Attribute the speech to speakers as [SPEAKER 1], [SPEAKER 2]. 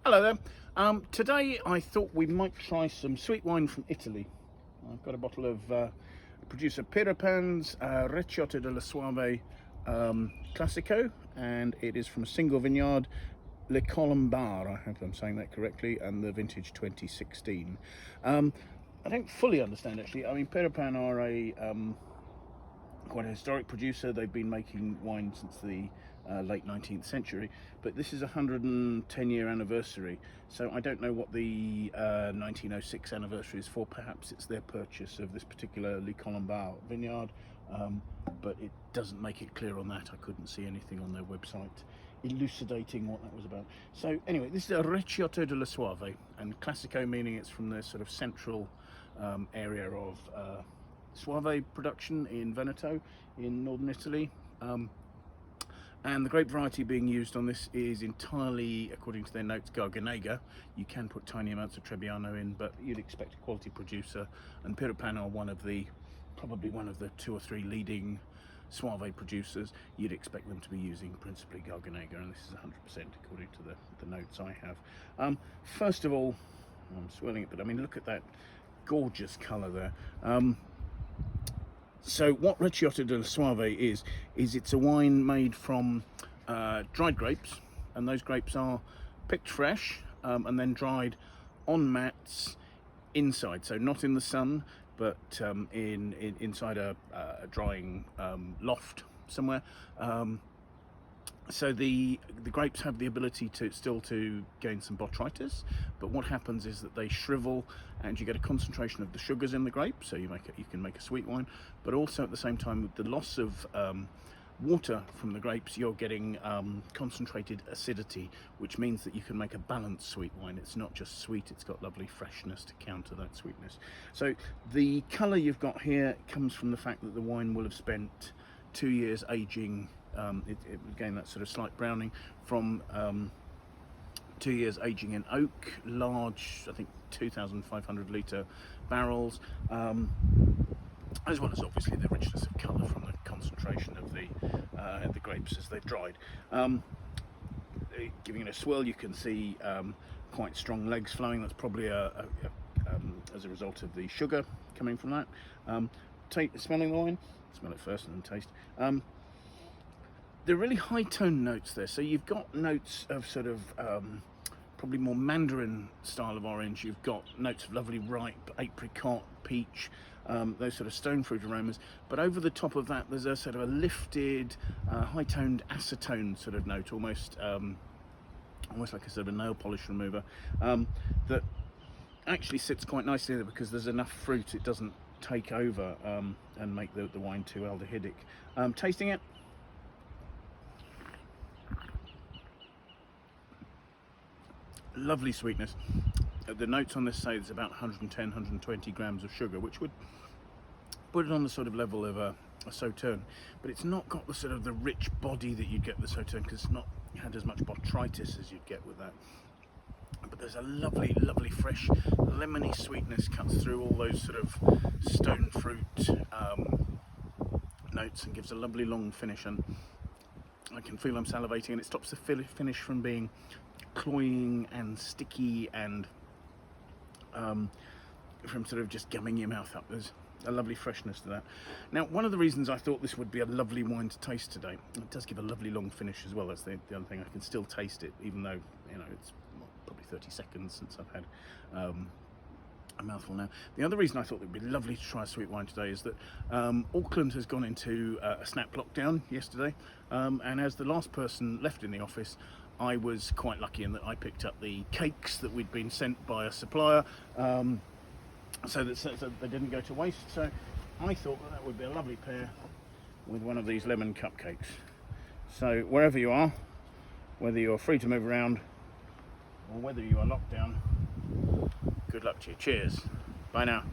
[SPEAKER 1] Hello there. Today I thought we might try some sweet wine from Italy. I've got a bottle of producer Pieropan's Recioto di Soave Classico, and it is from a single vineyard, Le Combare, I hope I'm saying that correctly, and the vintage 2016. I don't fully understand actually. I mean, Pieropan are a quite a historic producer. They've been making wine since the late 19th century, but this is a 110-year anniversary, so I don't know what the 1906 anniversary is for. Perhaps it's their purchase of this particular Le Combare vineyard, but it doesn't make it clear on that. I couldn't see anything on their website elucidating what that was about. So anyway, this is a Recioto di Soave, and Classico meaning it's from the sort of central area of Soave production in Veneto in northern Italy, and the grape variety being used on this is entirely, according to their notes, Garganega. You can put tiny amounts of Trebbiano in, but you'd expect a quality producer, and Pieropan are probably one of the 2 or 3 leading Soave producers. You'd expect them to be using principally Garganega, and this is 100% according to the notes I have. First of all, I'm swirling it, but I mean, look at that gorgeous colour there. So what Recioto di Soave is it's a wine made from dried grapes, and those grapes are picked fresh and then dried on mats inside, so not in the sun, but inside a drying loft somewhere. So the grapes have the ability to gain some botrytis, but what happens is that they shrivel, and you get a concentration of the sugars in the grape, so you can make a sweet wine. But also at the same time, with the loss of water from the grapes, you're getting concentrated acidity, which means that you can make a balanced sweet wine. It's not just sweet, it's got lovely freshness to counter that sweetness. So the colour you've got here comes from the fact that the wine will have spent 2 years aging. It again, that sort of slight browning from 2 years aging in oak, large, I think 2,500 litre barrels, as well as obviously the richness of colour from the concentration of the grapes as they've dried. Giving it a swirl, you can see quite strong legs flowing. That's probably as a result of the sugar coming from that. Smelling the wine, smell it first and then taste. There are really high tone notes there, so you've got notes of sort of probably more mandarin style of orange. You've got notes of lovely ripe apricot, peach, those sort of stone fruit aromas, but over the top of that there's a sort of a lifted high toned acetone sort of note, almost like a sort of a nail polish remover, that actually sits quite nicely there because there's enough fruit, it doesn't take over and make the wine too aldehydic. Tasting it, lovely sweetness. The notes on this say it's about 110, 120 grams of sugar, which would put it on the sort of level of a Sauterne, but it's not got the sort of the rich body that you'd get with the Sauterne, because it's not had as much botrytis as you'd get with that. But there's a lovely, lovely fresh lemony sweetness cuts through all those sort of stone fruit notes and gives a lovely long finish, and I can feel I'm salivating, and it stops the finish from being cloying and sticky and from sort of just gumming your mouth up. There's a lovely freshness to that. Now, one of the reasons I thought this would be a lovely wine to taste today, it does give a lovely long finish as well. That's the other thing. I can still taste it, even though, you know, it's probably 30 seconds since I've had a mouthful now. The other reason I thought it would be lovely to try a sweet wine today is that Auckland has gone into a snap lockdown yesterday, and as the last person left in the office, I was quite lucky in that I picked up the cakes that we'd been sent by a supplier, so that they didn't go to waste. So I thought that would be a lovely pair with one of these lemon cupcakes. So wherever you are, whether you're free to move around or whether you are locked down, good luck to you. Cheers. Bye now.